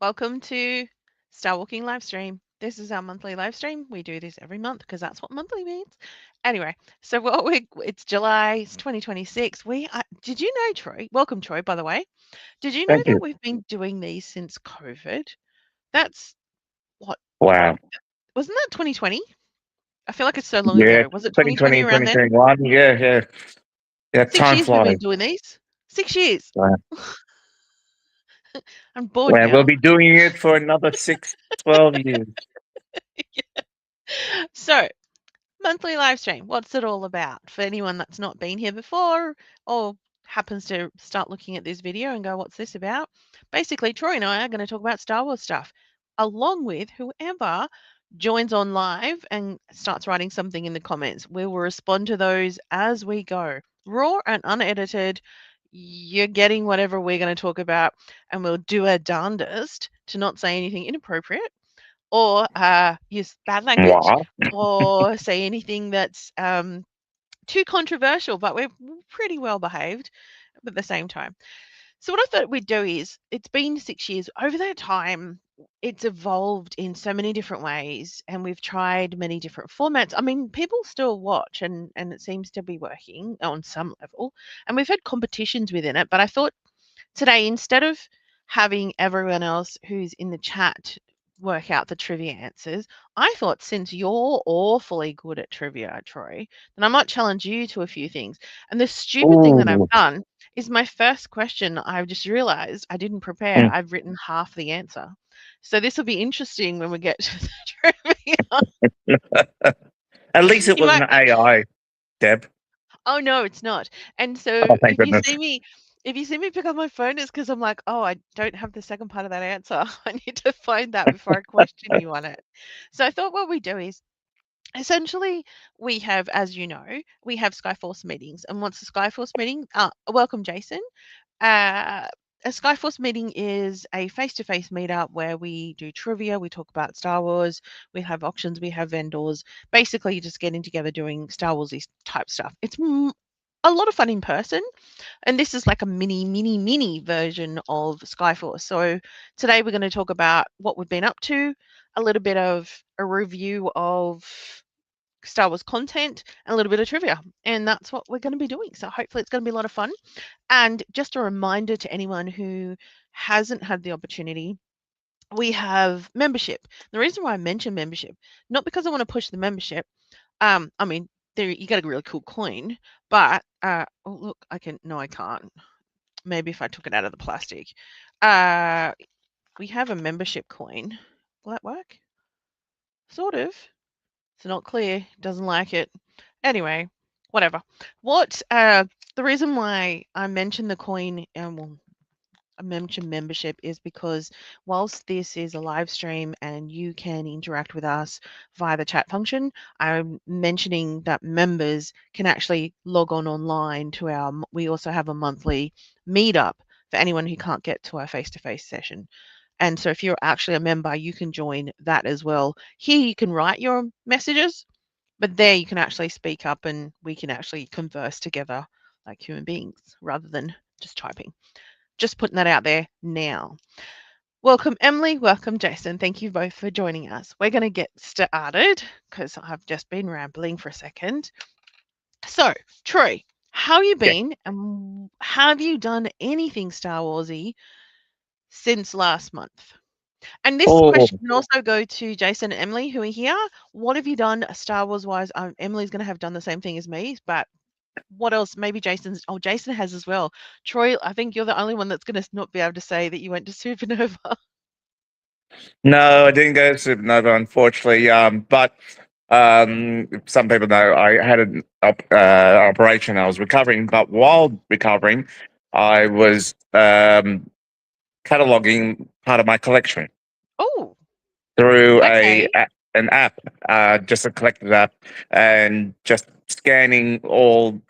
Welcome to Star Walking Livestream. This is our monthly live stream. We do this every month because that's what monthly means. Anyway, so it's July, it's 2026. Did you know, Troy? Welcome, Troy, by the way. Did you know Thank that you. we've been doing these since COVID? That's what, Wow. wasn't that 2020? I feel like it's so long Yeah. ago. Was it 2020 2020, around then? 2021. Yeah, yeah. Yeah, 6 time years we've flies. been doing these. 6 years. Wow. I'm bored Well, we'll now. be doing it for another 6, 12 years. So, monthly live stream. What's it all about? For anyone that's not been here before or happens to start looking at this video and go, what's this about? Basically, Troy and I are going to talk about Star Wars stuff, along with whoever joins on live and starts writing something in the comments. We will respond to those as we go, raw and unedited. You're getting whatever we're going to talk about, and we'll do our darndest to not say anything inappropriate or use bad language Wow. or say anything that's too controversial, but we're pretty well behaved at the same time. So, what I thought we'd do is it's been 6 years. Over that time, it's evolved in so many different ways, and we've tried many different formats. I mean, people still watch, and it seems to be working on some level. And we've had competitions within it, but I thought today, instead of having everyone else who's in the chat work out the trivia answers, I thought since you're awfully good at trivia, Troy, then I might challenge you to a few things. And the stupid thing that I've Ooh. done is my first question, I've just realized I didn't prepare. Mm. I've written half the answer. So this will be interesting when we get to the trivia. At least it You was might an AI, Deb. Oh, no, it's not. And Oh, so thank goodness. if you see me pick up my phone, it's because 'cause I'm like, "Oh, I don't have the second part of that answer. I need to find that before I question you on it." So I thought what we do is essentially we have, as you know, we have Skyforce meetings. And what's a Skyforce meeting? Welcome, Jason. Uh, a Skyforce meeting is a face-to-face meetup where we do trivia, we talk about Star Wars, we have auctions, we have vendors, basically just getting together doing Star Warsy type stuff. It's a lot of fun in person, and this is like a mini version of Skyforce. So today we're going to talk about what we've been up to, a little bit of a review of Star Wars content, and a little bit of trivia. And that's what we're going to be doing. So hopefully it's going to be a lot of fun. And just a reminder to anyone who hasn't had the opportunity, we have membership. The reason why I mention membership, not because I want to push the membership. I mean, there you get a really cool coin, but oh look, I can no, I can't. Maybe if I took it out of the plastic. Uh, we have a membership coin. Will that work? Sort of. It's not clear. Doesn't like it. Anyway, whatever. What the reason why I mentioned the coin, well, I mentioned membership is because whilst this is a live stream and you can interact with us via the chat function, I'm mentioning that members can actually log on online to we also have a monthly meetup for anyone who can't get to our face-to-face session. And so if you're actually a member, you can join that as well. Here you can write your messages, but there you can actually speak up and we can actually converse together like human beings rather than just typing. Just putting that out there now. Welcome, Emily. Welcome, Jason. Thank you both for joining us. We're going to get started because I've just been rambling for a second. So, Troy, how you Yeah. been and have you done anything Star Warsy since last month? And this Oh, question can also go to Jason and Emily, who are here. What have you done Star Wars wise? Emily's going to have done the same thing as me, but what else? Maybe Jason has as well. Troy, I think you're the only one that's going to not be able to say that you went to Supernova. no, I didn't go to Supernova, unfortunately. But some people know I had an operation. I was recovering, but while recovering, I was cataloging part of my collection Oh, through okay. an app, just a collected app, and just scanning all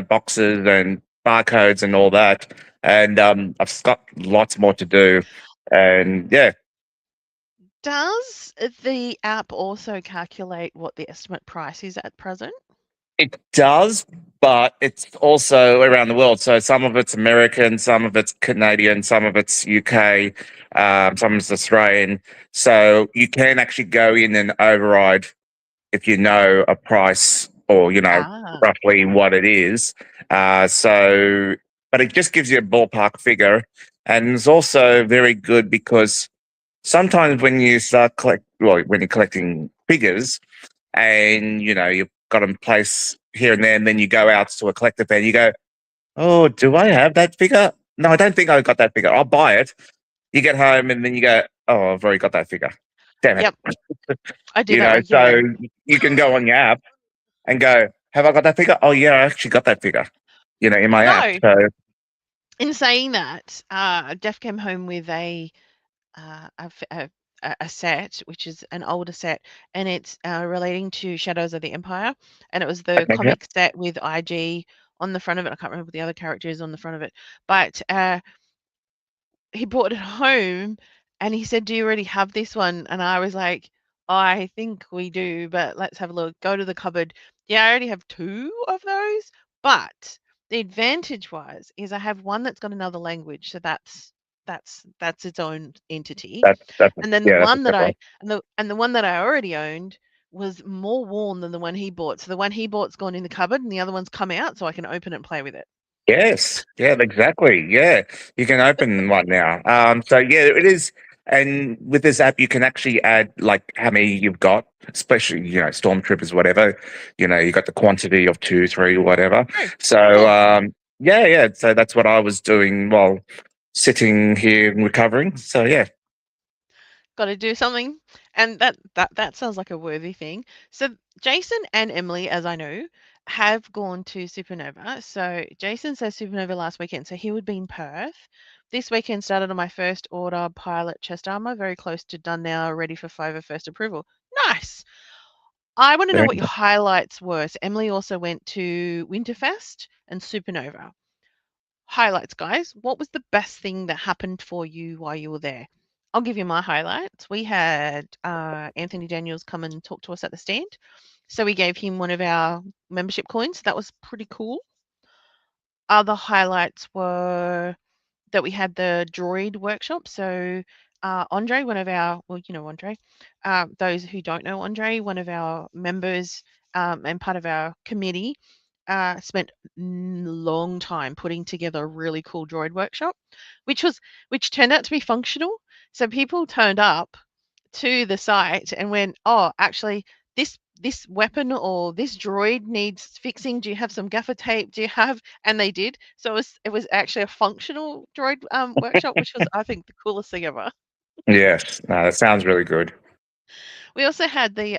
boxes and barcodes and all that. And I've got lots more to do. And yeah, Does the app also calculate what the estimate price is at present? It does, but it's also around the world. So some of it's American, some of it's Canadian, some of it's UK, some of it's Australian. So you can actually go in and override if you know a price or Ah, roughly what it is. So, but it just gives you a ballpark figure, and it's also very good because sometimes when you start when you're collecting figures, and you've got them placed here and there, and then you go out to a collector fair, and you go, "Oh, do I have that figure? No, I don't think I got that figure. I'll buy it." You get home, and then you go, "Oh, I've already got that figure. Damn it!" yep, I do that So regularly. you can go on your app and go, "Have I got that figure? Oh yeah, I actually got that figure." In my app. Although, So in saying that, Jeff came home with a set, which is an older set, and it's relating to Shadows of the Empire, and it was the okay, yeah, comic set with IG on the front of it. I can't remember the other characters on the front of it, but he brought it home and he said, "Do you already have this one?" And I was like, "I think we do, but let's have a look." Go to the cupboard. Yeah, I already have two of those, but the advantage was is I have one that's got another language, so that's its own entity. that's And then the yeah, that's a one that separate. the one that I already owned was more worn than the one he bought. So the one he bought's gone in the cupboard and the other one's come out so I can open it and play with it. Yes, yeah, exactly. Yeah, you can open one now. So yeah, it is. And with this app, you can actually add like how many you've got, especially stormtroopers, whatever. You got the quantity of two, three, whatever. True. So Yeah. yeah, yeah. So that's what I was doing while sitting here and recovering. So yeah, Gotta do something. And that sounds like a worthy thing. So Jason and Emily, as I know, have gone to Supernova. So Jason says Supernova last weekend, so he would be in Perth. This weekend started on my first order pilot chest armor, very close to done now, ready for FIVA first approval. Nice. I want to know very what your highlights were. So Emily also went to Winterfest and Supernova. Highlights, guys. What was the best thing that happened for you while you were there? I'll give you my highlights. We had Anthony Daniels come and talk to us at the stand. So we gave him one of our membership coins. That was pretty cool. Other highlights were that we had the droid workshop. So Andre, one of our, well, you know Andre. Those who don't know Andre, one of our members and part of our committee, spent long time putting together a really cool droid workshop, which turned out to be functional. So people turned up to the site and went, "Oh, actually, this weapon or this droid needs fixing. Do you have some gaffer tape? Do you have?" And they did. So it was actually a functional droid workshop, which was I think the coolest thing ever. yes. No, that sounds really good. We also had the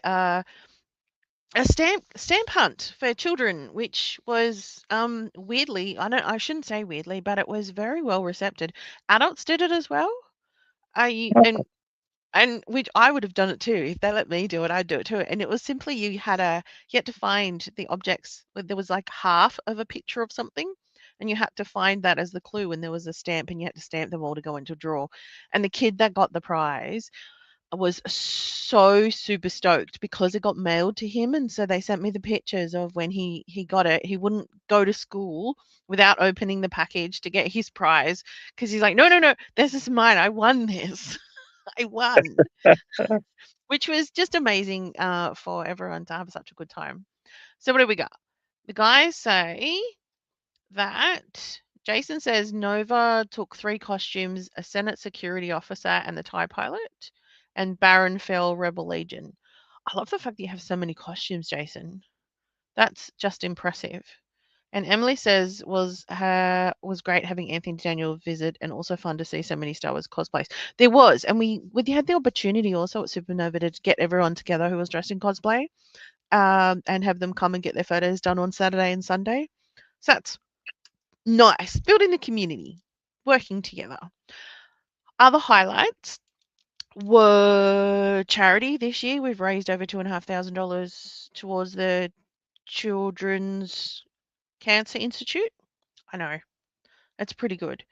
a stamp hunt for children, which was weirdly I shouldn't say weirdly, but it was very well received. Adults did it as well. I and which I would have done it too. If they let me do it, I'd do it too. And it was simply you had to find the objects. There was like half of a picture of something, and you had to find that as the clue. And there was a stamp, and you had to stamp them all to go into a drawer. And the kid that got the prize was so super stoked because it got mailed to him, and so they sent me the pictures of when he got it. He wouldn't go to school without opening the package to get his prize because he's like, no, no, no, this is mine. I won this. I won, which was just amazing for everyone to have such a good time. So what do we got? The guys say that Jason says Nova took three costumes, a Senate security officer and the TIE pilot, and Baron fell Rebel Legion. I love the fact that you have so many costumes, Jason. That's just impressive. And Emily says was great having Anthony Daniel visit and also fun to see so many Star Wars cosplays. There was, and we had the opportunity also at Supernova to get everyone together who was dressed in cosplay, and have them come and get their photos done on Saturday and Sunday. So that's nice. Building the community, working together. Other highlights were charity this year. We've raised over $2,500 towards the Children's Cancer Institute. I know, it's pretty good.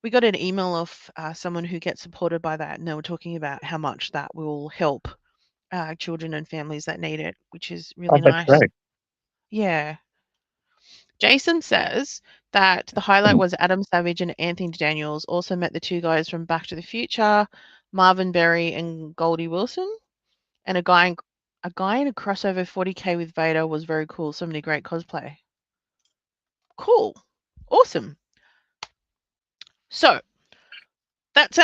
We got an email of someone who gets supported by that, and they were talking about how much that will help children and families that need it, which is Oh, really that's nice. great. Yeah. Jason says that the highlight was Adam Savage and Anthony Daniels also met the two guys from Back to the Future, Marvin Berry and Goldie Wilson, and a guy in a crossover 40K with Vader was very cool. So many great cosplay. Cool. Awesome. So that's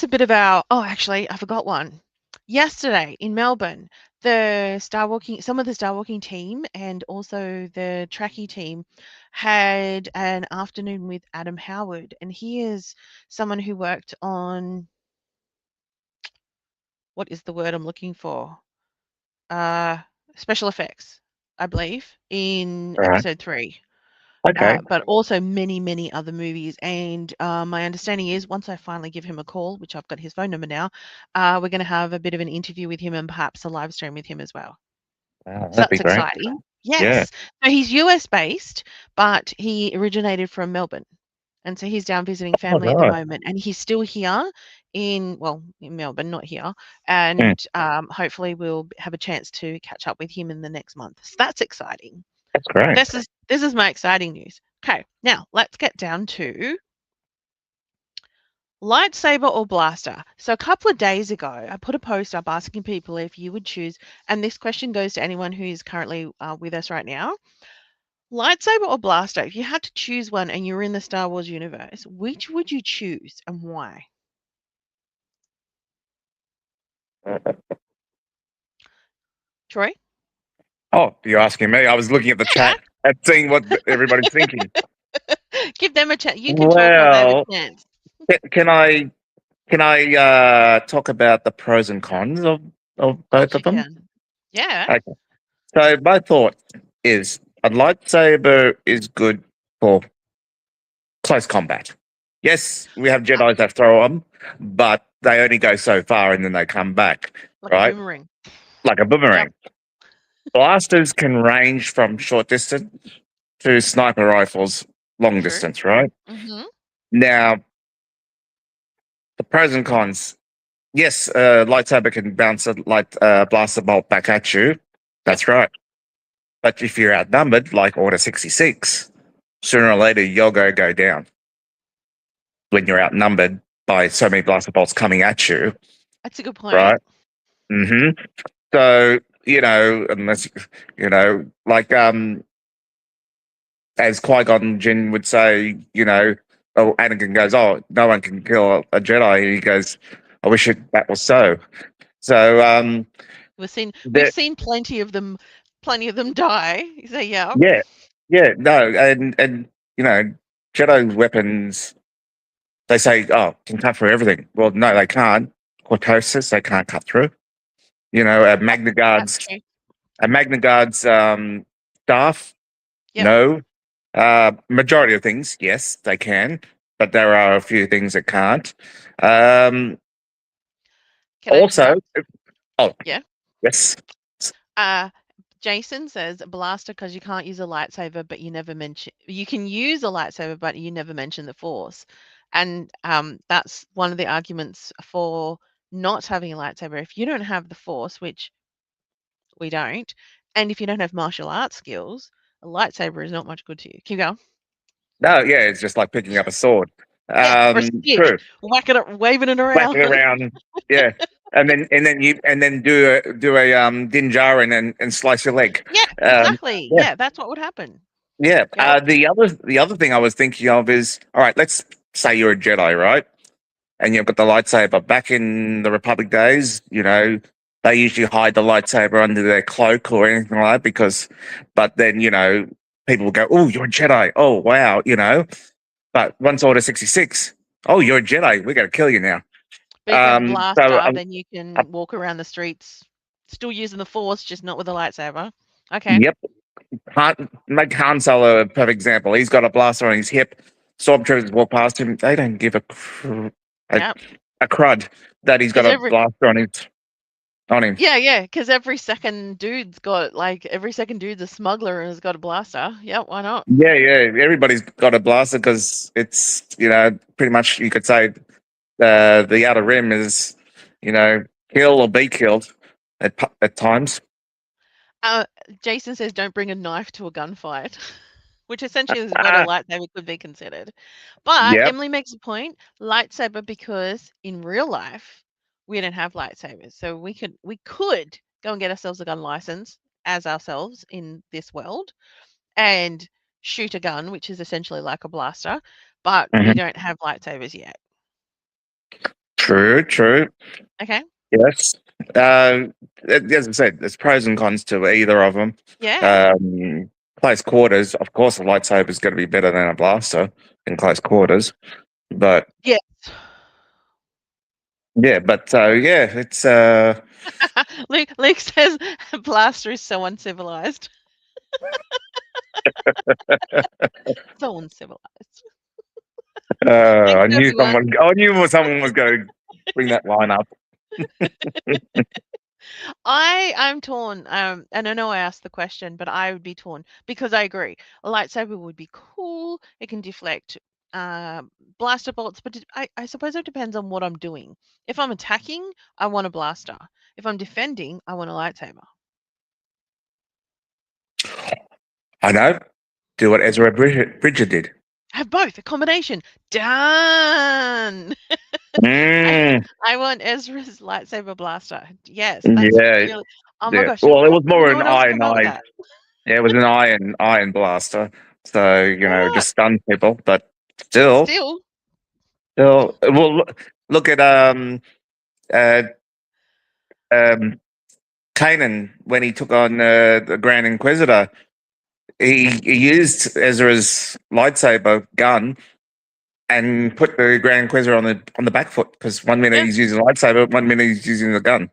a bit of our oh, actually, I forgot one. Yesterday in Melbourne, some of the Star Walking team and also the Tracky team had an afternoon with Adam Howard, and he is someone who worked on what is the word I'm looking for? Uh, special effects, I believe, in All right. episode 3. Okay. But also many, many other movies. And my understanding is once I finally give him a call, which I've got his phone number now, we're going to have a bit of an interview with him and perhaps a live stream with him as well. Wow, So that'd be that's great. exciting. Yeah. Yes. So he's US based, but he originated from Melbourne. And so he's down visiting Oh, family at the nice. moment, and he's still here in Melbourne, not here. Mm, And hopefully we'll have a chance to catch up with him in the next month. So that's exciting. that's great. This is my exciting news. Okay, now let's get down to lightsaber or blaster. So a couple of days ago, I put a post up asking people if you would choose, and this question goes to anyone who is currently with us right now. Lightsaber or blaster? If you had to choose one and you're in the Star Wars universe, which would you choose and why? Troy? Oh, you're asking me. I was looking at the chat and seeing what everybody's thinking. Give them a chance. You can talk while they have a Well, chance. can I talk about the pros and cons of Of both course of you them? can. Yeah. Okay. So my thought is a lightsaber is good for close combat. Yes, we have Uh, Jedi's that throw them, but they only go so far and then they come back, like a right? boomerang. Like a Yep. boomerang. Blasters can range from short distance to sniper rifles long True. distance, right? Mm-hmm. Now, the pros and cons. Yes, lightsaber can bounce a light blaster bolt back at you. Yep. That's right. But if you're outnumbered, like Order 66, sooner or later you're going to go down when you're outnumbered by so many blaster bolts coming at you, That's a good point. right? hmm So, unless, like as Qui-Gon Jinn would say, oh, Anakin goes, oh, no one can kill a Jedi. And he goes, I wish that was so. So, We've there, seen plenty of them die. So yeah. yeah, yeah, no, and you know, Jedi weapons, they say, oh, can cut through everything. Well, no, they can't. Cortosis, they can't cut through. Magna That's Guard's true. staff, Yep. no. Majority of things, yes, they can, but there are a few things that can't. Um, Can I also, interrupt? oh, Yeah. yes. Uh Jason says blaster because you can't use a lightsaber, but you can use a lightsaber, but you never mention the force. And that's one of the arguments for not having a lightsaber. If you don't have the force, which we don't, and if you don't have martial arts skills, a lightsaber is not much good to you. Keep going. No, yeah, it's just like picking up a sword. Yeah, or a stick, True. whack it up, waving it Whack around. it around. Yeah. And then do a dinjar and slice your leg. Yeah, Um, exactly. yeah, Yeah, that's what would happen. yeah. Yep. The other thing I was thinking of is, all right, let's say you're a Jedi, right? And you've got the lightsaber. Back in the Republic days, they usually hide the lightsaber under their cloak or anything like that but then, people will go, oh, you're a Jedi. Oh, wow. But once Order 66, oh, you're a Jedi. We're going to kill you now. But if you have a So, blaster, then you can walk around the streets still using the force, just not with a lightsaber. Okay. yep. Make Han Solo a perfect example. He's got a blaster on his hip. Stormtroopers walk past him. They don't give a, Yeah. a crud that he's got Because a blaster on him. because every second dude's a smuggler and has got a blaster. Yeah, why not? Yeah, yeah. Everybody's got a blaster because it's, pretty much you could say the outer rim is, kill or be killed at times. Jason says, "Don't bring a knife to a gunfight," which essentially is what a lightsaber could be considered. But Yep. Emily makes a point, lightsaber, because in real life we don't have lightsabers, so we could go and get ourselves a gun license as ourselves in this world and shoot a gun, which is essentially like a blaster, but we Mhm. don't have lightsabers yet. True, true. Okay? Yes. As I said, there's pros and cons to either of them. Yeah. Um, Close quarters, of course, a lightsaber is going to be better than a blaster in close quarters. But Yes. yeah, yeah, it's Luke says blaster is so uncivilized. So uncivilized. Thanks, everyone. I knew someone was going to bring that line up. I'm torn. And I know I asked the question, but I would be torn because I agree. A lightsaber would be cool. It can deflect uh, blaster bolts, but I suppose it depends on what I'm doing. If I'm attacking, I want a blaster. If I'm defending, I want a lightsaber. I know. Do what Bridger did. Have both, a combination. Done. I Mm, I want Ezra's lightsaber blaster. Yes, that's yeah, really. Oh my yeah. gosh, Well, it how was come more no an one else iron came up with eye. that? Yeah, it was an iron blaster. So What? just stun people, but still, Still? still. Well, look at uh um Kanan when he took on the Grand Inquisitor. He used Ezra's lightsaber gun and put the Grand Inquisitor on the back foot because one minute Yeah. he's using a lightsaber, one minute he's using the gun.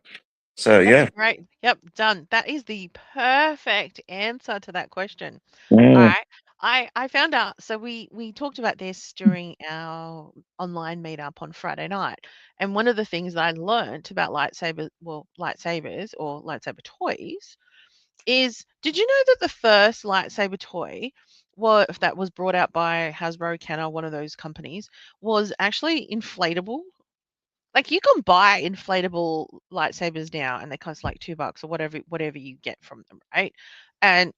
So Yep, yeah. right. Yep, done. That is the perfect answer to that question. All Mm. right. I found out, so we talked about this during our online meetup on Friday night. And one of the things that I learned about lightsabers or lightsaber toys is, did you know that the first lightsaber toy that was brought out by Hasbro, Kenner, one of those companies, was actually inflatable? Like, you can buy inflatable lightsabers now, and they cost like $2 or whatever you get from them, right?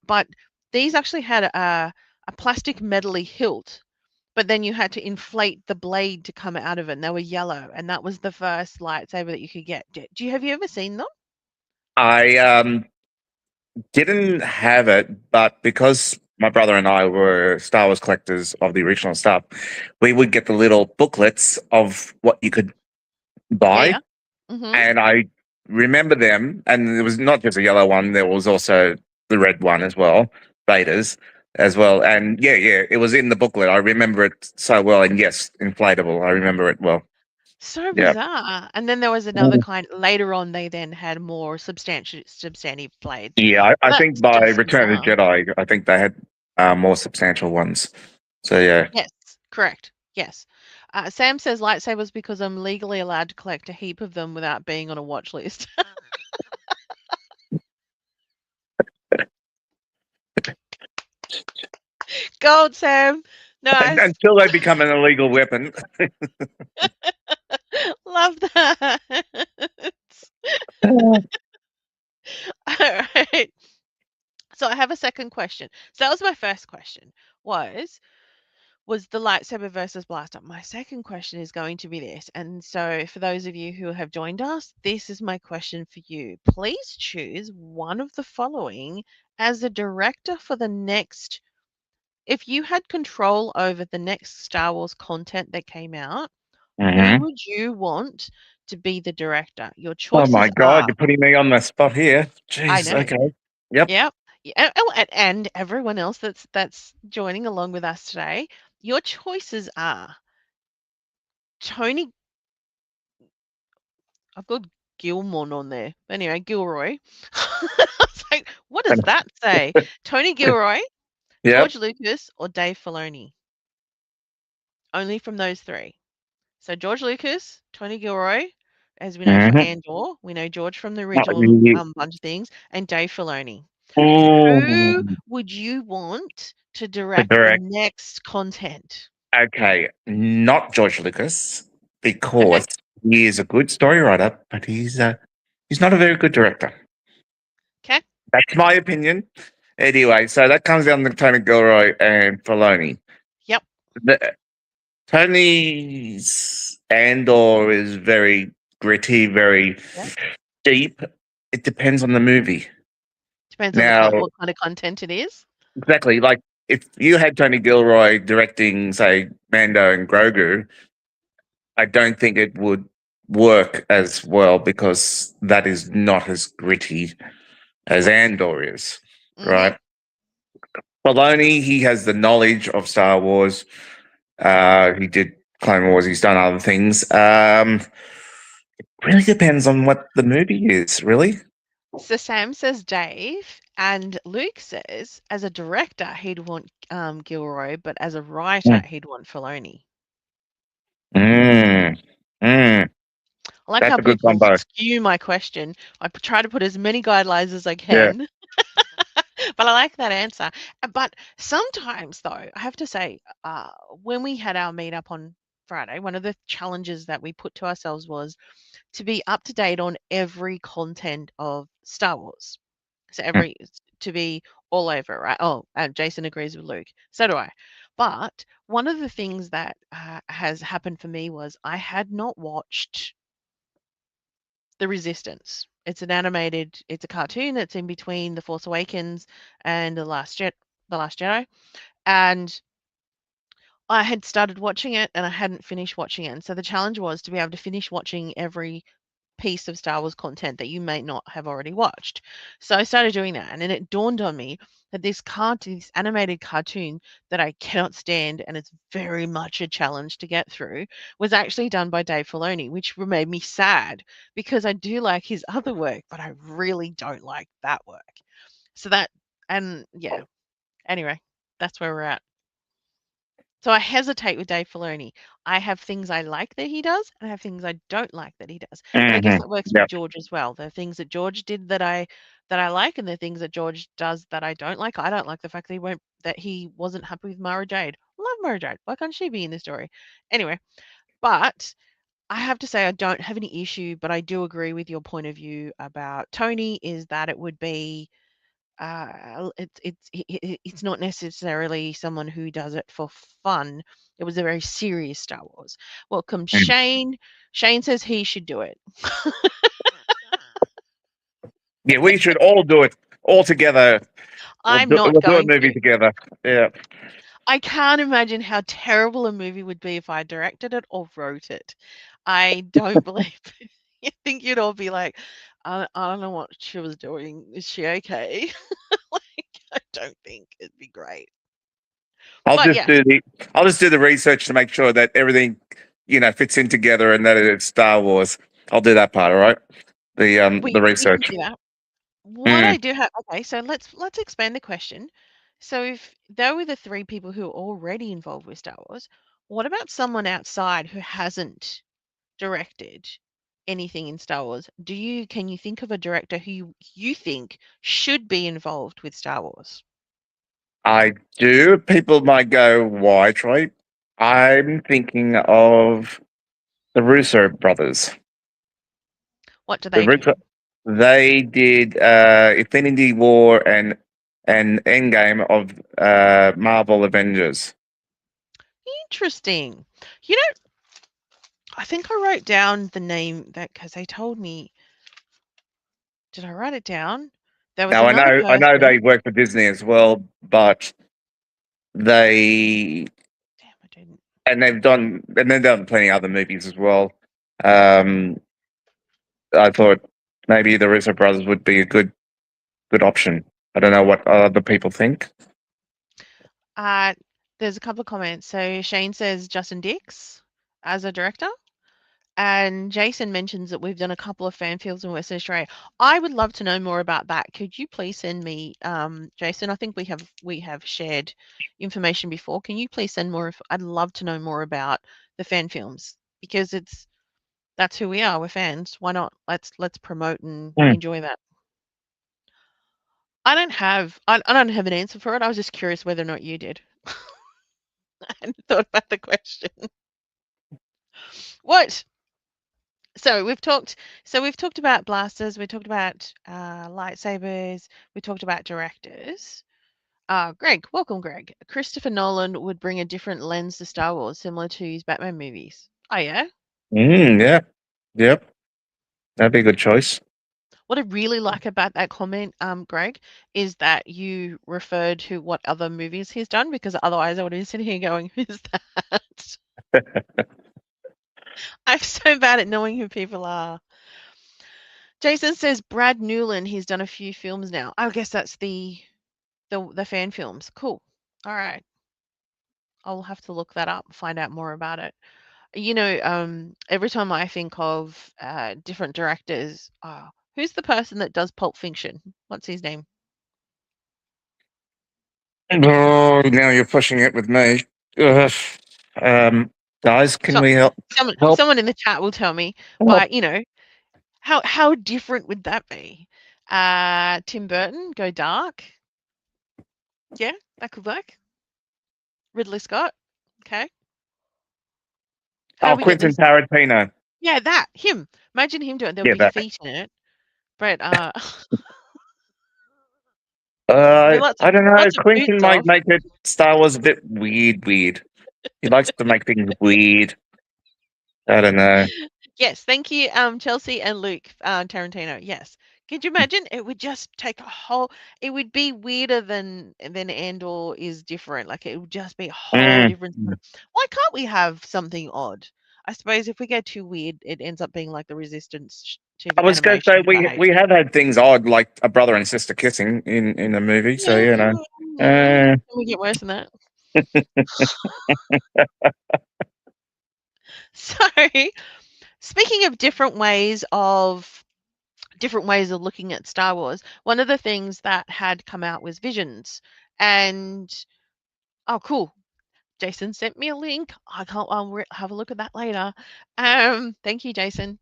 But these actually had a plastic metally hilt, but then you had to inflate the blade to come out of it, and they were yellow, and that was the first lightsaber that you could get. Have you ever seen them? I didn't have it, but because my brother and I were Star Wars collectors of the original stuff, we would get the little booklets of what you could Yeah, buy, yeah. Mhm. and I remember them. And there was not just a yellow one; there was also the red one as well, Vader's as well. And yeah, yeah, it was in the booklet. I remember it so well. And yes, inflatable. I remember it well. So Yeah. bizarre. And then there was another Mm. kind later on, they then had more substantive blades. Yeah, I think That's by just Return of the bizarre. Jedi, I think they had more substantial ones. So yeah. Yes, correct. Yes. Sam says lightsabers because I'm legally allowed to collect a heap of them without being on a watch list. Gold, Sam. Nice. Until they become an illegal weapon. Love that. All right. So I have a second question. So that was my first question. Was the lightsaber versus blaster. My second question is going to be this. And so, for those of you who have joined us, this is my question for you. Please choose one of the following as a director for the next. If you had control over the next Star Wars content that came out, who Hmm. would you want to be the director? Your Oh my choices God, are, you're putting me on the spot here. I Jeez. know, Okay. Yep. yep, yeah, and everyone else that's joining along with us today, your choices are Tony. I've got Gilmon on there. Anyway, Gilroy. I was like, what does that say? Tony Gilroy, Yep. George Lucas, or Dave Filoni? Only from those three. So George Lucas, Tony Gilroy, as we know for Hmm. Andor, we know George from the original bunch of things, and Dave Filoni. Who Ooh, would you want to the direct the direct. next content? Okay, not George Lucas Okay. because he is a good story writer, but he's not a very good director. Okay. That's my opinion. Anyway, so that comes down to Tony Gilroy and Filoni. Yep. The, Tony's Andor is very gritty, very Yep. deep. It depends on the movie. Depends on the Now, what kind of content it is. exactly, like if you had Tony Gilroy directing, say, Mando and Grogu, I don't think it would work as well because that is not as gritty as Andor is, Mhm. right? Filoni, he has the knowledge of Star Wars. He did Clone Wars. He's done other things. Really depends on what the movie is. Really. So Sam says Dave, and Luke says as a director he'd want Gilroy, but as a writer Mm, he'd want Filoni. mm, mm. I like That's how a good people combo. skew my question. Try to put as many guidelines as I Yeah. can, but I like that answer. But sometimes, though, I have to say, when we had our meetup on Friday, one of the challenges that we put to ourselves was to be up to date on every content of Star Wars. So Mm, to be all over, right? Oh, and Jason agrees with Luke. So do I. But one of the things that has happened for me was I had not watched The Resistance. It's a cartoon that's in between The Force Awakens and The Last Jedi. And I had started watching it and I hadn't finished watching it. And so the challenge was to be able to finish watching every piece of Star Wars content that you may not have already watched. So I started doing that, and then it dawned on me that this animated cartoon that I cannot stand, and it's very much a challenge to get through, was actually done by Dave Filoni, which made me sad because I do like his other work, but I really don't like that work. So that, and yeah, anyway, that's where we're at. So I hesitate with Dave Filoni. I have things I like that he does, and I have things I don't like that he does. But I guess mhm. that works with Yep. George as well. There are things that George did that I like, and the things that George does that I don't like. I don't like the fact that he wasn't happy with Mara Jade. I love Mara Jade. Why can't she be in this story? Anyway, but I have to say I don't have any issue, but I do agree with your point of view about Tony. Is that it would be it's not necessarily someone who does it for fun. It was a very serious Star Wars. Welcome, Mm. Shane. Shane says he should do it. Yeah, we should all do it all together. I'm not We'll do a going movie to. together. Yeah. I can't imagine how terrible a movie would be if I directed it or wrote it. I don't believe. You think you'd all be like, I don't know what she was doing. Is she okay? Like, I don't think it'd be great. I'll But just yeah, do the I'll just do the research to make sure that everything, fits in together and that it's Star Wars. I'll do that part, all right? The we can research. do that. What Mm. I do have okay, so let's expand the question. So if there were the three people who are already involved with Star Wars, what about someone outside who hasn't directed anything in Star Wars? Can you think of a director who you think should be involved with Star Wars? I do. People might go, why, Troy? I'm thinking of the Russo brothers. What do The they Russo, do? they did Infinity War and Endgame of Marvel Avengers. Interesting. You know, I think I wrote down the name that because they told me. Did I write it down? There was Now another I know person. they work for Disney as well, but they Damn, I didn't. and they've done plenty of other movies as well. Um, I thought maybe the Russo brothers would be a good option. I don't know what other people think. Uh, there's a couple of comments. So Shane says Justin Dix as a director, and Jason mentions that we've done a couple of fan films in Western Australia. I would love to know more about that. Could you please send me, Jason? I think we have shared information before. Can you please send more? I'd love to know more about the fan films because that's who we are. We're fans. Why not? Let's promote and Hmm. enjoy that. I don't have an answer for it. I was just curious whether or not you did. I hadn't thought about the question. What? So we've talked. So we've talked about blasters. We talked about lightsabers. We talked about directors. Greg, welcome, Greg. Christopher Nolan would bring a different lens to Star Wars, similar to his Batman movies. Oh yeah. Yeah. Yep. That'd be a good choice. What I really like about that comment, Greg, is that you referred to what other movies he's done because otherwise I would have been sitting here going, "Who's that?" I'm so bad at knowing who people are. Jason says Brad Newland. He's done a few films now. I guess that's the fan films. Cool. All right. I'll have to look that up, find out more about it. Every time I think of different directors, who's the person that does Pulp Fiction? What's his name? Oh, now you're pushing it with me. Ugh. Um, guys, can So, we help? Help? someone in the chat will tell me why. Help? How different would that be? Tim Burton, go dark. Yeah, that could work. Ridley Scott. Okay. How do Oh, we get Quentin this? Tarantino. Yeah, that him. Imagine him doing it. There would Yeah, be that. feet in it, but there'd be I don't know. lots of Quentin boots might off. make it Star Wars a bit weird. Weird. He likes to make things weird. I don't know. Yes, thank you, Chelsea and Luke, Tarantino. Yes. Could you imagine? It would just take a whole. It would be weirder than Andor is different. Like it would just be a whole Mm. different. Why can't we have something odd? I suppose if we go too weird, it ends up being like the Resistance I TV was going to say animation that I we hated. have had things odd like a brother and sister kissing in a movie. So No, you know. no. Uh, Can we get worse than that? So, speaking of different ways of looking at Star Wars. One of the things that had come out was Visions, and oh, cool. Jason sent me a link. I can't. Have a look at that later. Thank you, Jason.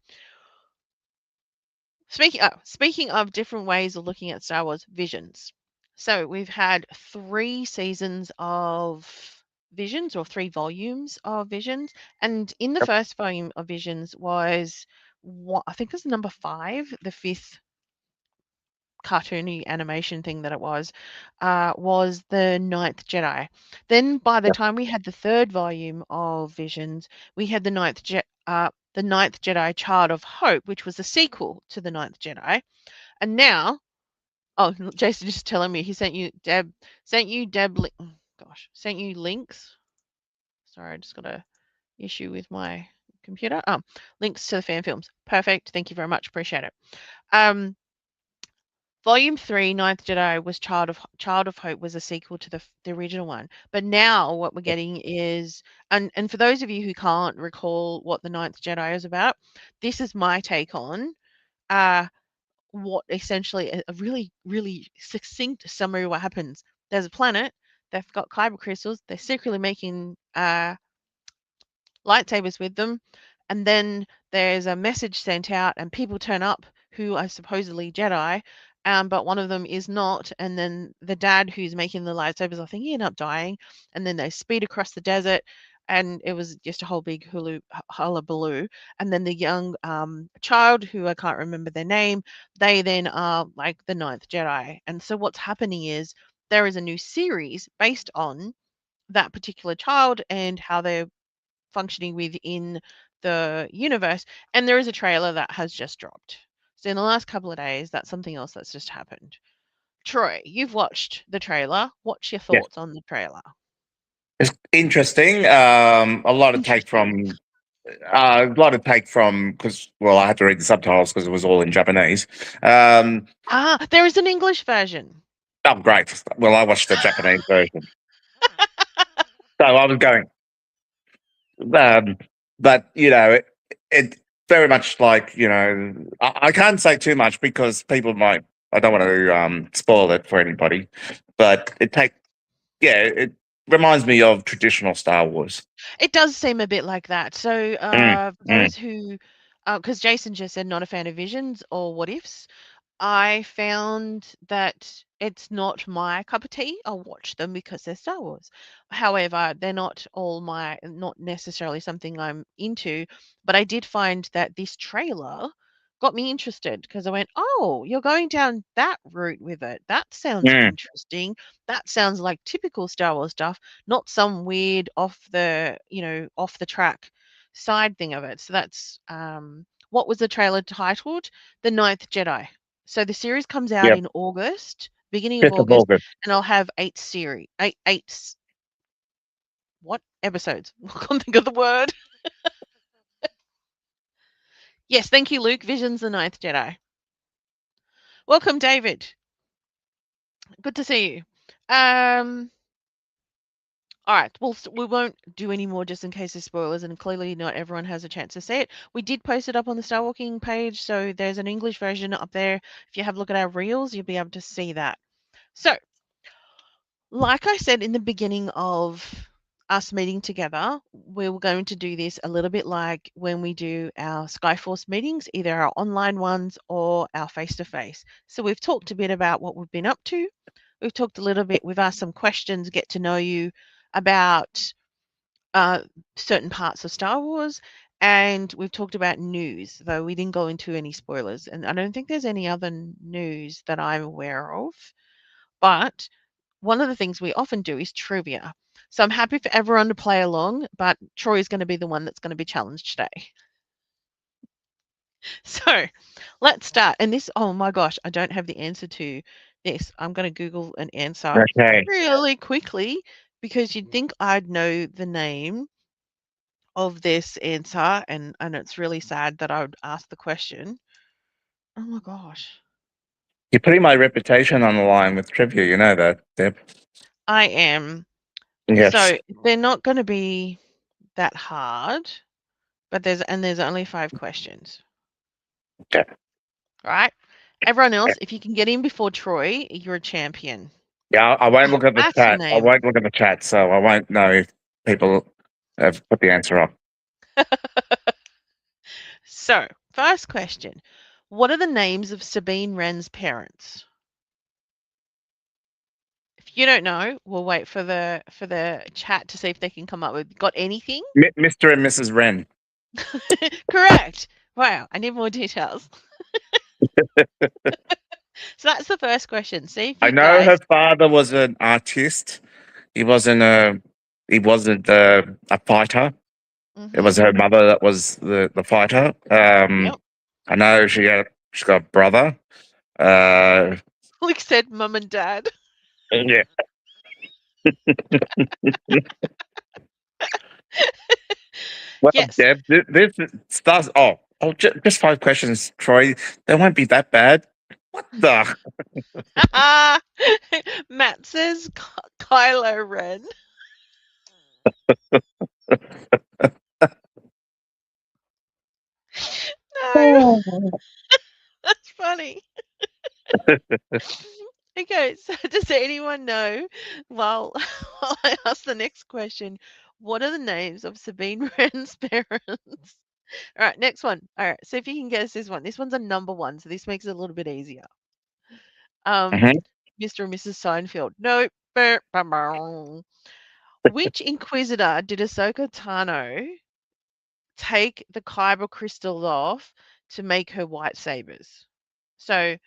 Speaking of different ways of looking at Star Wars, Visions. So we've had 3 seasons of Visions, or 3 volumes of Visions, and in the yep, first volume of Visions was what I think it was number 5, the fifth cartoony animation thing that it was the Ninth Jedi. Then by the yep, time we had the third volume of Visions, we had the Ninth Jedi Child of Hope, which was a sequel to the Ninth Jedi. And now, oh, Jason just telling me he sent you links. Sorry, I just got a issue with my computer. Links to the fan films. Perfect. Thank you very much. Appreciate it. Um, Volume 3, Ninth Jedi was Child of Hope was a sequel to the original one. But now what we're yep. getting is, and for those of you who can't recall what the Ninth Jedi is about, this is my take on uh what essentially a really, really succinct summary of what happens. There's a planet, they've got kyber crystals, they're secretly making lightsabers with them, and then there's a message sent out, and people turn up who are supposedly Jedi, but one of them is not. And then the dad who's making the lightsabers, I think he ended up dying, and then they speed across the desert. And it was just a whole big hullabaloo. And then the young child, who I can't remember their name, they then are like the Ninth Jedi. And so what's happening is there is a new series based on that particular child and how they're functioning within the universe. And there is a trailer that has just dropped. So in the last couple of days, that's something else that's just happened. Troy, you've watched the trailer. What's your Yes. thoughts on the trailer? It's interesting. A lot of take Interesting. from because well, I had to read the subtitles because it was all in Japanese. Um, There is an English version. oh, great. Well, I watched the Japanese version, so I was going. Um, but it very much like I can't say too much because people might. I don't want to spoil it for anybody, but it reminds me of traditional Star Wars. It does seem a bit like that. So, Mm, for mm, those who, because Jason just said not a fan of visions or what ifs, I found that it's not my cup of tea. I'll watch them because they're Star Wars. However, they're not necessarily something I'm into. But I did find that this trailer got me interested because I went, oh, you're going down that route with it. That sounds Mm, interesting. That sounds like typical Star Wars stuff, not some weird off the track side thing of it. So that's what was the trailer titled? The Ninth Jedi. So the series comes out yep. in August, beginning of 5th of August, August. and I'll have what episodes? I can't think of the word. Yes, thank you, Luke. Vision's the Ninth Jedi. Welcome, David. Good to see you. All right. Well, we won't do any more just in case there's spoilers, and clearly not everyone has a chance to see it. We did post it up on the Star Walking page, so there's an English version up there. If you have a look at our reels, you'll be able to see that. So, like I said in the beginning of us meeting together, we were going to do this a little bit like when we do our Skyforce meetings, either our online ones or our face to face. So, we've talked a bit about what we've been up to. We've talked a little bit, we've asked some questions, get to know you about uh, certain parts of Star Wars. And we've talked about news, though we didn't go into any spoilers. And I don't think there's any other news that I'm aware of. But one of the things we often do is trivia. So I'm happy for everyone to play along, but Troy is going to be the one that's going to be challenged today. So let's start. And this, oh my gosh, I don't have the answer to this. I'm going to Google an answer Okay. really quickly because you'd think I'd know the name of this answer, and it's really sad that I would ask the question. Oh my gosh. You're putting my reputation on the line with trivia. You know that, Deb. I am. Yes. So they're not going to be that hard, but there's only 5 questions. Okay. Right? Everyone else, if you can get in before Troy, you're a champion. Yeah, I won't Oh, look at the that's the chat. I name. won't look at the chat, so I won't know if people have put the answer up. So, first question. What are the names of Sabine Wren's parents? If you don't know, we'll wait for the chat to see if they can come up with. Got anything? Mr. and Mrs. Wren. Correct. Wow, I need more details. So that's the first question. See if I you know her guys. father was an artist. He wasn't a a fighter. It Mhm. was her mother that was the fighter. Yep. I know she's got a brother. Uh, Like said, mum and dad. yeah. Well, Yes. Deb, this starts. Just 5 questions, Troy. They won't be that bad. What the? Matt says Kylo Ren. No, that's funny. Okay, so does anyone know, while, while I ask the next question, what are the names of Sabine Wren's parents? All right, next one. All right, so if you can guess this one. This one's a number one, so this makes it a little bit easier. Um, Mhm. Mr. and Mrs. Seinfeld. Nope. Burr, bum, bum. Which Inquisitor did Ahsoka Tano take the kyber crystals off to make her white sabers? So,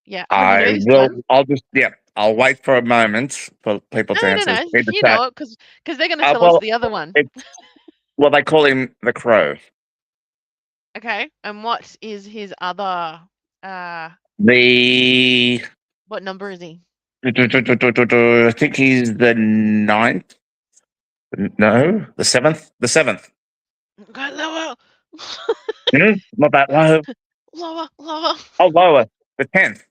yeah. Oh, you know this one? I'll just. Yeah. I'll wait for a moment for people No, to no, answer no. in the You chat. know it because they're going to tell us Well, the other one. it's they call him the Crow. Okay. And what is his other? Uh, The what number is he? I think he's the ninth. No, the seventh. The seventh. Go lower, Not that low. lower, lower. Oh, lower. The 10th.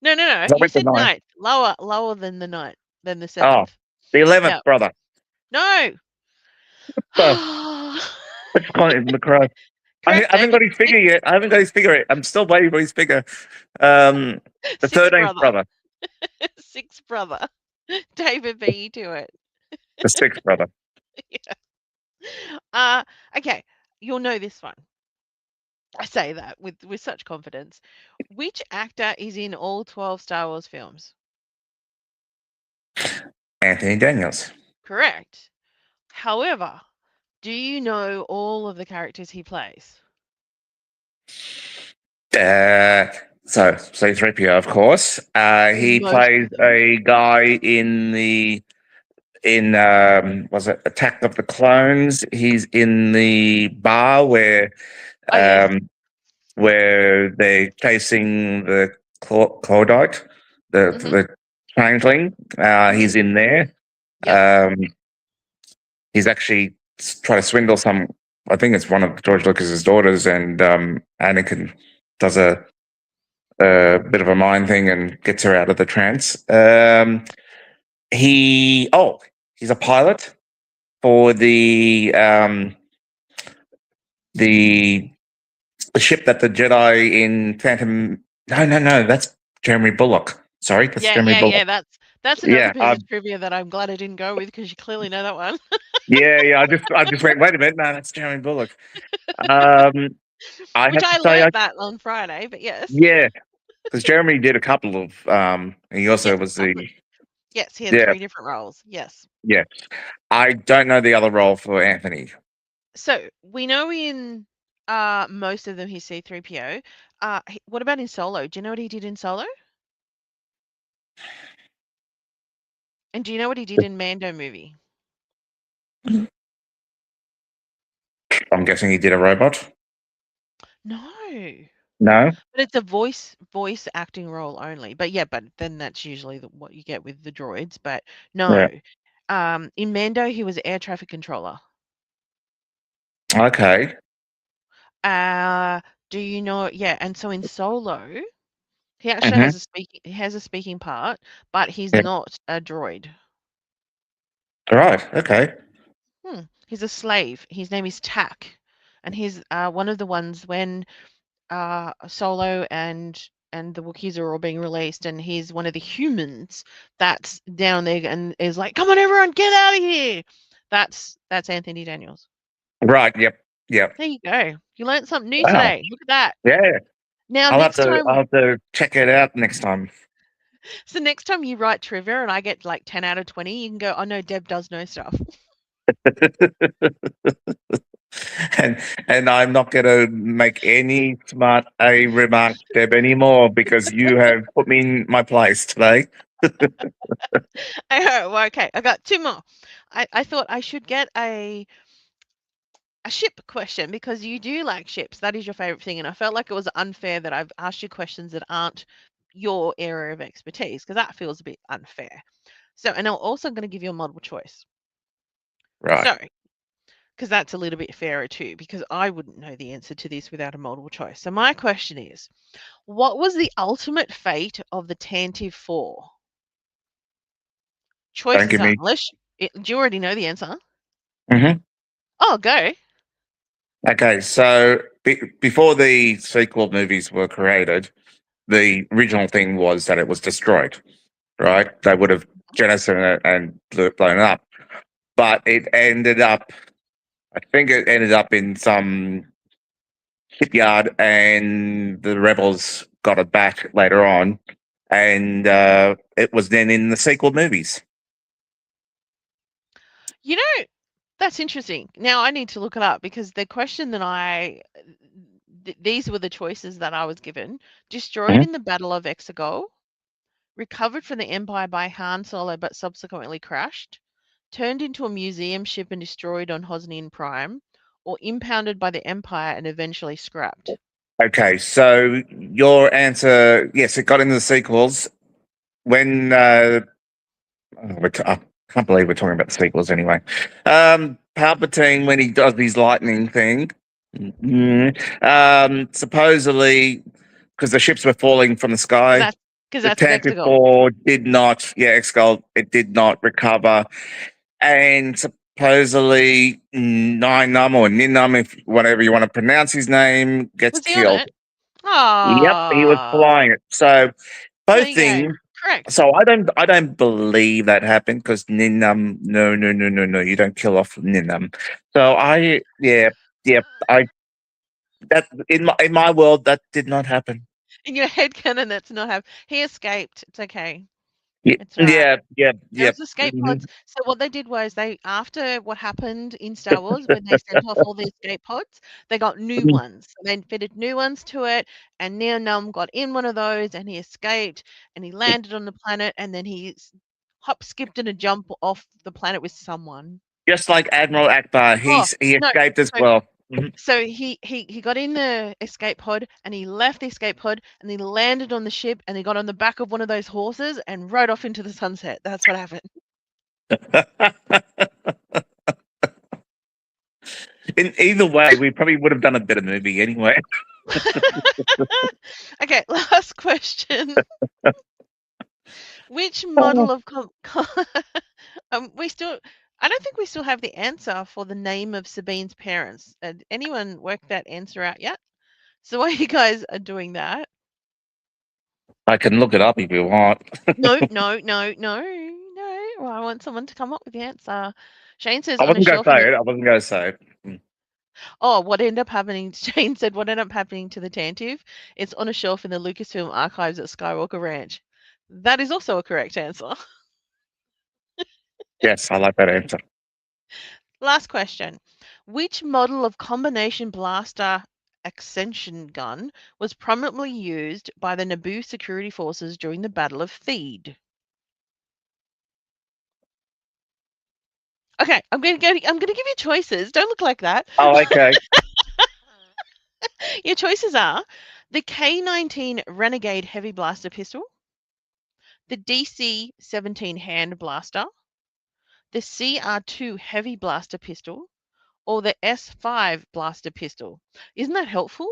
No, no, no. 'Cause I You went the said ninth. ninth. Lower, lower than the ninth, than the Oh, seventh. the 11th, Yeah. brother. No. So I just call him the Crow. I Correct, haven't got David. his figure yet. I haven't got his figure yet. I'm still waiting for his figure. The Sixth 13th brother. brother. Sixth brother. David beat you to it. The sixth brother. Yeah. Okay. You'll know this one. I say that with such confidence. Which actor is in all 12 Star Wars films? Anthony Daniels. Correct. However, do you know all of the characters he plays? Uh, so C3PO, of course. He Most plays of them. a guy in the in was it Attack of the Clones? He's in the bar Oh, yes. um where they're chasing the Claudite, Mhm. the changeling. Mhm. He's in there. Yep. Um, he's actually trying to swindle some. I think it's one of George Lucas's daughters, and Anakin does a bit of a mind thing and gets her out of the trance. He's a pilot for the the ship that the Jedi in Phantom. No, no, no. That's Jeremy Bullock. Sorry, that's Yeah, Jeremy yeah, yeah. Bullock. That's another Yeah, piece of trivia that I'm glad I didn't go with because you clearly know that one. yeah, yeah. I just went. Wait a minute. No, that's Jeremy Bullock. Um, I Which have to I say, learnt that on Friday, but yes. yeah, because Jeremy did a couple of. He also Yes, was a couple of the yes, he had yeah, 3 different roles. Yes. yeah. I don't know the other role for Anthony. So, we know in, most of them he's C-3PO. What about in Solo? Do you know what he did in Solo? And do you know what he did in Mando movie? I'm guessing he did a robot. No. No. But it's a voice acting role only. But yeah, but then that's usually what you get with the droids, but Yeah. no. In Mando, he was air traffic controller. Okay. Uh, do you know yeah, and so in Solo, he actually Hmm. has a speaking part, but he's Yeah. not a droid. All right. Okay. He's a slave. His name is Tak, and he's, one of the ones when, Solo and the Wookiees are all being released, and he's one of the humans that's down there and is like, "Come on, everyone, get out of here!" That's Anthony Daniels. Right. Yep. Yep. There you go. You learned something new Wow. today. Look at that. Yeah. Now, I'll have next to. I'll time, have to check it out next time. so next time you write trivia and I get like 10 out of 20, you can go, "Oh no, Deb does know stuff." and and I'm not going to make any smart A remarks, Deb, anymore because you have put me in my place today. Well, okay, I got two more. I thought I should get a ship question because you do like ships. That is your favorite thing, and I felt like it was unfair that I've asked you questions that aren't your area of expertise because that feels a bit unfair. So, and I'm also going to give you a multiple choice. Right. So, because that's a little bit fairer too, because I wouldn't know the answer to this without a multiple choice. So, my question is, what was the ultimate fate of the Tantive Four? Don't Choices give are, me. do you already know the answer? Hmm. Oh, go. Okay. So before the sequel movies were created, the original thing was that it was destroyed. Right? They would have jettisoned it and blown it up, but it ended up. I think it ended up in some shipyard, and the rebels got it back later on, and it was then in the sequel movies. You know, that's interesting. Now I need to look it up because the question that these were the choices that I was given. Destroyed Mhm. in the Battle of Exegol, recovered from the Empire by Han Solo but subsequently crashed, turned into a museum ship and destroyed on Hosnian Prime, or impounded by the Empire and eventually scrapped. Okay, so your answer, yes, it got into the sequels. When I can't believe we're talking about the sequels anyway. Palpatine, when he does his lightning thing, supposedly because the ships were falling from the Because sky, the that's Tantive Exegol. 4 did not, yeah, X-Gold, it did not recover. And supposedly Nine Num or Ninum, if whatever you want to pronounce his name, gets Was he on killed. it? Yep, he was Ah, flying it. So there both you go. things. Correct. So I don't believe that happened because Ninum. No, no, no, no, no. You don't kill off Ninum. So I yeah, yeah. I That in my world that did not happen. In your head canon, that's not happening. He escaped. It's okay. Yeah, It's alright. yeah, yeah, It yeah. was escape Mhm. pods. So what they did was they after what happened in Star Wars when they sent off all the escape pods, they got new ones. So they fitted new ones to it, and Neo Num got in one of those, and he escaped, and he landed on the planet, and then he hop, skipped, and a jump off the planet with someone. Just like Admiral Akbar, Oh he no! escaped as So well. Mhm. so he got in the escape pod and he left the escape pod and he landed on the ship and he got on the back of one of those horses and rode off into the sunset. That's what happened. In either way, we probably would have done a better movie anyway. Okay, last question. Which model of we still I don't think we still have the answer for the name of Sabine's parents. Anyone worked that answer out yet? So while you guys are doing that, I can look it up if you want. no, no, no, no, no. Well, I want someone to come up with the answer. Shane says I on a wasn't going to shelf in say the it. I wasn't going to say it. Mm. oh, what ended up happening? Shane said what ended up happening to the Tantive? It's on a shelf in the Lucasfilm archives at Skywalker Ranch. That is also a correct answer. Yes, I like that answer. Last question. Which model of combination blaster accession gun was prominently used by the Naboo security forces during the Battle of Theed? Okay, I'm going to give you choices. Don't look like that. Oh, okay. Your choices are the K-19 Renegade heavy blaster pistol, the DC-17 hand blaster, the CR2 heavy blaster pistol, or the S5 blaster pistol. Isn't that helpful?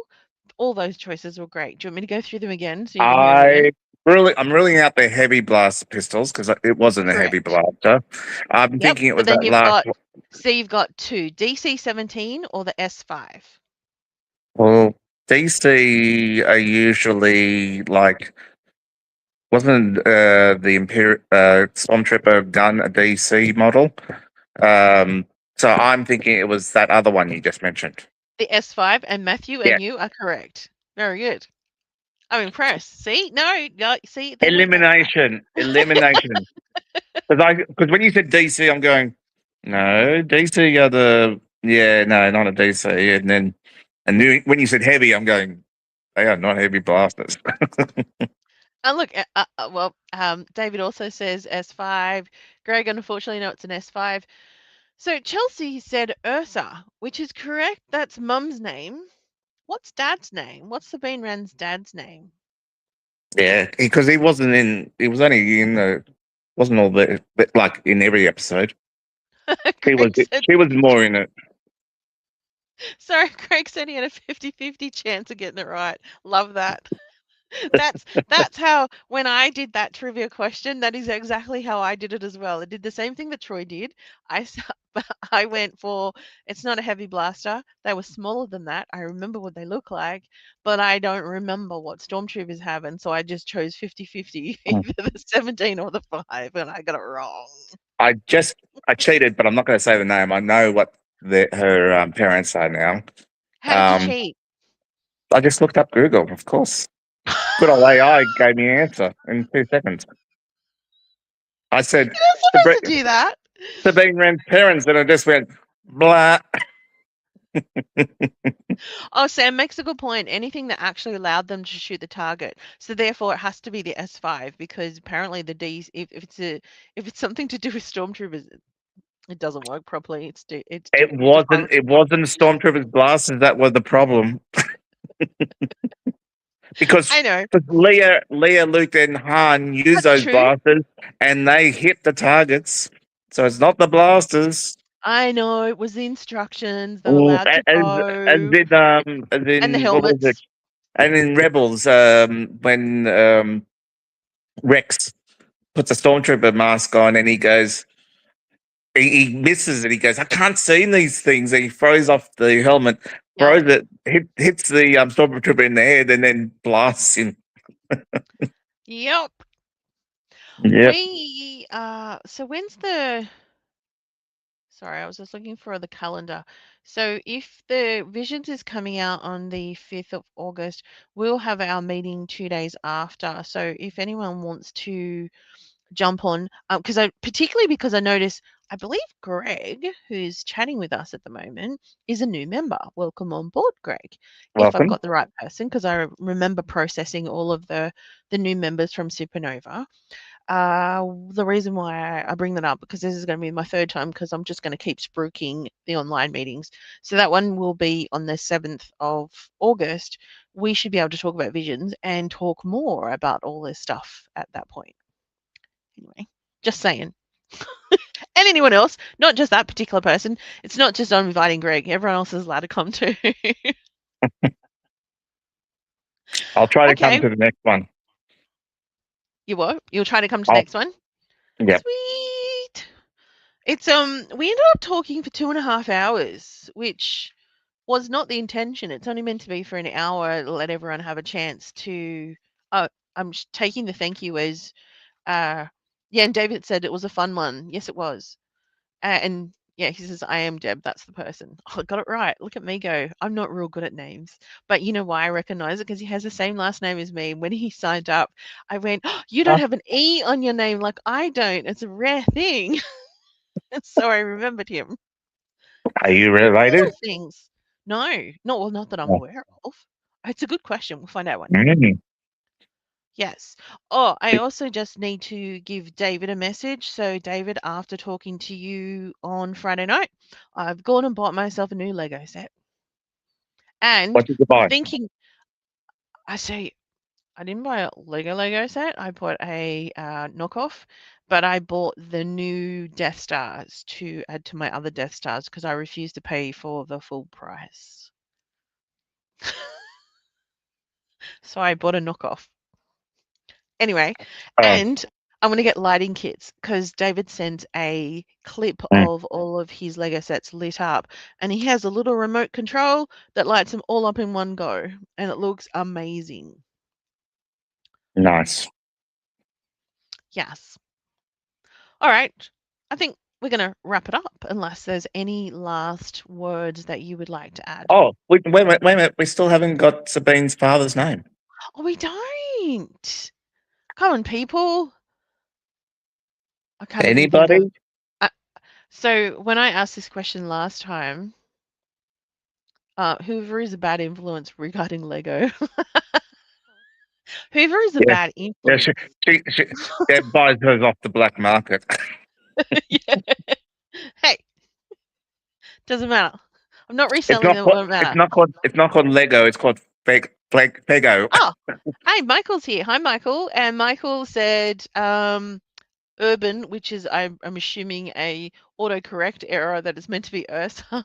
All those choices were great. Do you want me to go through them again so you can hear them again? I'm ruling out the heavy blast pistols because it wasn't a heavy Correct. blaster. I'm Yep. thinking it But was then that you've last got one. so you've got two DC-17 or the S5. Well, DC are usually like wasn't the Imperial Stormtrooper gun a DC model? So I'm thinking it was that other one you just mentioned. The S5 and Matthew Yeah, and you are correct. Very good. I'm impressed. See? No, no, see, they weren't that bad. elimination. Because when you said DC, I'm going, no, DC are the yeah, no, not a DC. When you said heavy, I'm going, they are not heavy blasters. And look, David also says S5. Greg, unfortunately, no, it's an S5. So Chelsea said Ursa, which is correct. That's mum's name. What's dad's name? What's Sabine Wren's dad's name? Yeah, because he wasn't in. He was only in the. Wasn't all the like in every episode. He was. Greg said, She was more in it. sorry, Greg said he had a 50-50 chance of getting it right. Love that. That's how when I did that trivia question, that is exactly how I did it as well. I did the same thing that Troy did. I went for it's not a heavy blaster. They were smaller than that. I remember what they look like, but I don't remember what stormtroopers have, and so I just chose 50-50, either the 17 or the 5, and I got it wrong. I just I cheated, but I'm not going to say the name. I know what her parents are now. How did you Um, cheat? I just looked up Google, of course. Good old AI gave me an answer in 2 seconds. I said You're not supposed to do that. Sabine Wren's parents, and I just went blah. Oh, Sam makes a good point. Anything that actually allowed them to shoot the target. So therefore it has to be the S5 because apparently the D's if it's something to do with stormtroopers, it doesn't work properly. It's defunct. It wasn't Stormtroopers blasters that was the problem because I know. Leia, Luke, and Han use That's those true. blasters and they hit the targets. So it's not the blasters. I know it was the instructions. They were Or allowed to go as and the in what was it? helmets. And in Rebels, when Rex puts a stormtrooper mask on and he goes, he misses it. He goes, I can't see these things. And he throws off the helmet, Yep. throws it, hits the stormtrooper in the head, and then blasts him. Yep. Yep. We so when's the Sorry, I was just looking for the calendar. So if the Visions is coming out on the 5th of August, we'll have our meeting 2 days after. So if anyone wants to jump on, because particularly because I notice, I believe Greg, who's chatting with us at the moment, is a new member. Welcome on board, Greg. If I've Welcome. got the right person, because I remember processing all of the new members from Supernova. The reason why I bring that up because this is going to be my third time because I'm just going to keep spruiking the online meetings. So that one will be on the 7th of August. We should be able to talk about visions and talk more about all this stuff at that point. Anyway, just saying. And anyone else, not just that particular person. It's not just I'm inviting Greg. Everyone else is allowed to come too. I'll try to come Okay, to the next one. you what? You'll try to come to the I'll, next one. yeah. Sweet. It's we ended up talking for 2.5 hours, which was not the intention. It's only meant to be for an hour, let everyone have a chance to. Oh, I'm taking the thank you as, yeah. And David said it was a fun one. Yes, it was. And yeah, he says I am Deb. That's the person. Oh, I got it right. Look at me go. I'm not real good at names, but you know why I recognize it because he has the same last name as me. When he signed up, I went, oh, "You don't Huh? have an E on your name like I don't. It's a rare thing." And so I remembered him. Are you Little related? things. No, not well, not that I'm Oh. aware of. It's a good question. We'll find out one day. Mm. Yes. Oh, I also just need to give David a message. So, David, after talking to you on Friday night, I've gone and bought myself a new Lego set. And What did you buy? thinking, I say, I didn't buy a Lego set. I bought a knockoff, but I bought the new Death Stars to add to my other Death Stars because I refuse to pay for the full price. So I bought a knockoff. Anyway, Oh, and I'm gonna get lighting kits because David sent a clip mm, of all of his Lego sets lit up, and he has a little remote control that lights them all up in one go, and it looks amazing. nice. Yes. All right. I think we're gonna wrap it up unless there's any last words that you would like to add. Oh, wait a minute, wait a minute. We still haven't got Sabine's father's name. Oh, we don't. Come on, people. I can't even think of. Anybody? Uh, so when I asked this question last time, Hoover is a bad influence regarding Lego. Hoover is a Yeah, bad yeah. influence. She yeah, buys hers off the black market. Yeah. Hey, doesn't matter. I'm not It's reselling not. them. It won't It's matter. not called. It's not called Lego. It's called Pego. Oh, hey, Michael's here. Hi, Michael. And Michael said urban, which is I'm assuming a autocorrect error that is meant to be Ursa.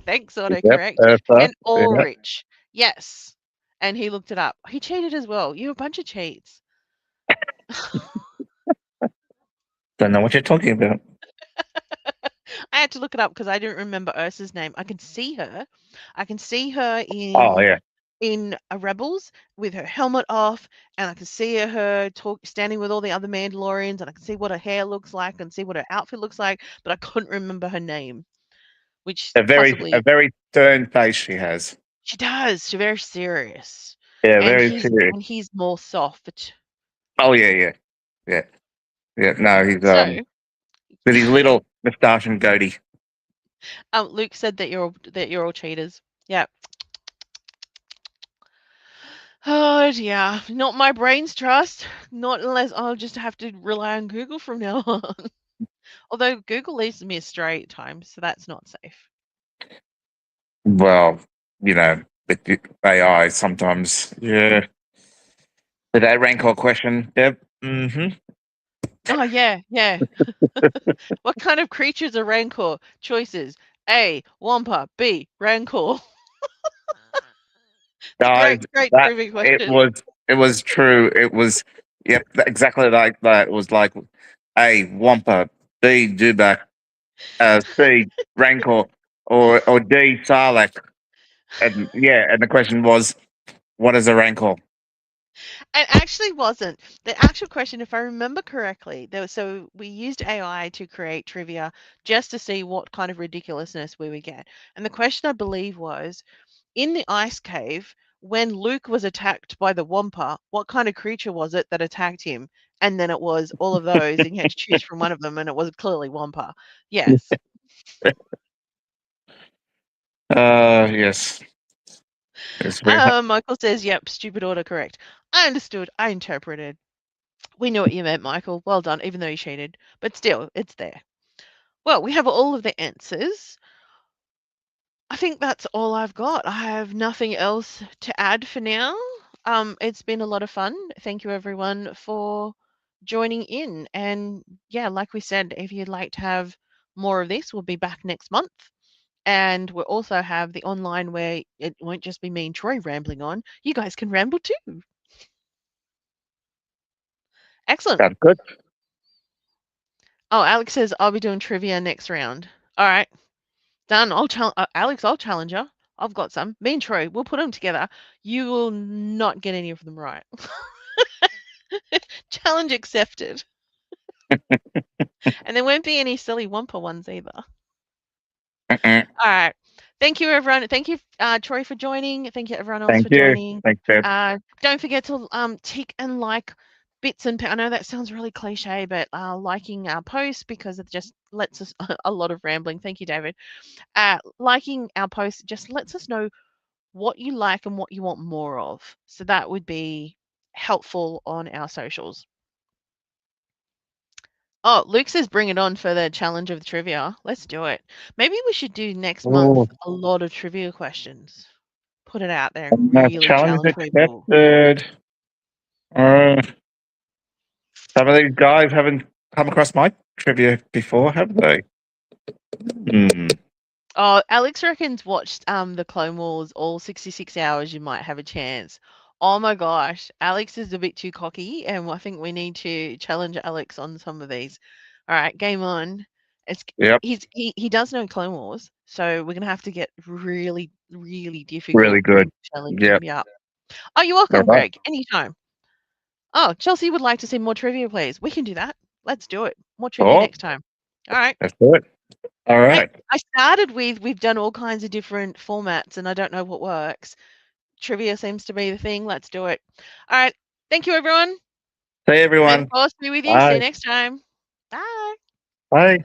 Thanks, Yep. autocorrect. So, And yeah. Ulrich. Yes. And he looked it up. He cheated as well. You're a bunch of cheats. Don't know what you're talking about. I had to look it up because I didn't remember Ursa's name. I can see her. I can see her Oh yeah. in a Rebels with her helmet off, and I can see her standing with all the other Mandalorians, and I can see what her hair looks like and see what her outfit looks like, but I couldn't remember her name, which A possibly very stern face she has. she does. She's very serious, Yeah, and very serious. he's more soft. Oh yeah, yeah, yeah, yeah. No, he's So, with his little moustache and goatee. Luke said that you're all cheaters. Yeah. Oh yeah, not my brain's trust. Not unless I'll just have to rely on Google from now on. Although Google leads me astray at times, so that's not safe. Well, you know, with the AI sometimes. Yeah. Did that rancor question, Deb? Mm-hmm. Oh yeah, yeah. What kind of creatures are Rancor? Choices: A. Wampa. B. Rancor. The Guys, great that trivia question. it was true. It was yep, exactly like that. It was like A Wampa, B Dubak, C Rancor, or D Sarlacc. And yeah, and the question was, what is a Rancor? It actually wasn't. The actual question, if I remember correctly, there was, so we used AI to create trivia just to see what kind of ridiculousness we would get. And the question I believe was, in the ice cave, when Luke was attacked by the Wampa, what kind of creature was it that attacked him? And then it was all of those, and you had to choose from one of them, and it was clearly Wampa. Yes. Yes, it's very hard. Michael says, yep, stupid order correct. I understood. I interpreted. We knew what you meant, Michael. Well done, even though you cheated. But still, it's there. Well, we have all of the answers. I think that's all I've got. I have nothing else to add for now. It's been a lot of fun. Thank you, everyone, for joining in. And yeah, like we said, if you'd like to have more of this, we'll be back next month. And we'll also have the online where it won't just be me and Troy rambling on. You guys can ramble too. Excellent. Sounds good. Oh, Alex says I'll be doing trivia next round. All right, done. I'll challenge Alex. I'll challenge her. I've got some. Me and Troy, we'll put them together. You will not get any of them right. Challenge accepted. And there won't be any silly Wumpa ones either. Mm-mm. All right. Thank you, everyone. Thank you, Troy, for joining. Thank you, everyone else, Thank for you. joining. Thanks, Deb. Don't forget to tick and like bits and I know that sounds really cliche, but liking our posts because it just lets us a lot of rambling. Thank you, David. Liking our posts just lets us know what you like and what you want more of. So that would be helpful on our socials. Oh, Luke says bring it on for the challenge of the trivia. Let's do it. Maybe we should do next Oh, month a lot of trivia questions. Put it out there and no, really challenge challenge people. accepted. Uh, some of these guys haven't come across my trivia before, have they? Hmm. Oh, Alex reckons watched the Clone Wars all 66 hours, you might have a chance. Oh my gosh, Alex is a bit too cocky, and I think we need to challenge Alex on some of these. All right, game on. It's Yep. he does know Clone Wars, so we're gonna have to get really, really Really difficult good. to challenge him. Yep. Yeah. Oh, you're All welcome, right. Greg. Anytime. Oh, Chelsea would like to see more trivia, please. We can do that. Let's do it. More trivia Oh, next time. All right. let's do it. All Hey, right. I started with we've done all kinds of different formats and I don't know what works. Trivia seems to be the thing. Let's do it. All right. Thank you, everyone. See May the everyone. force be with you. See you Bye. next time. Bye. Bye.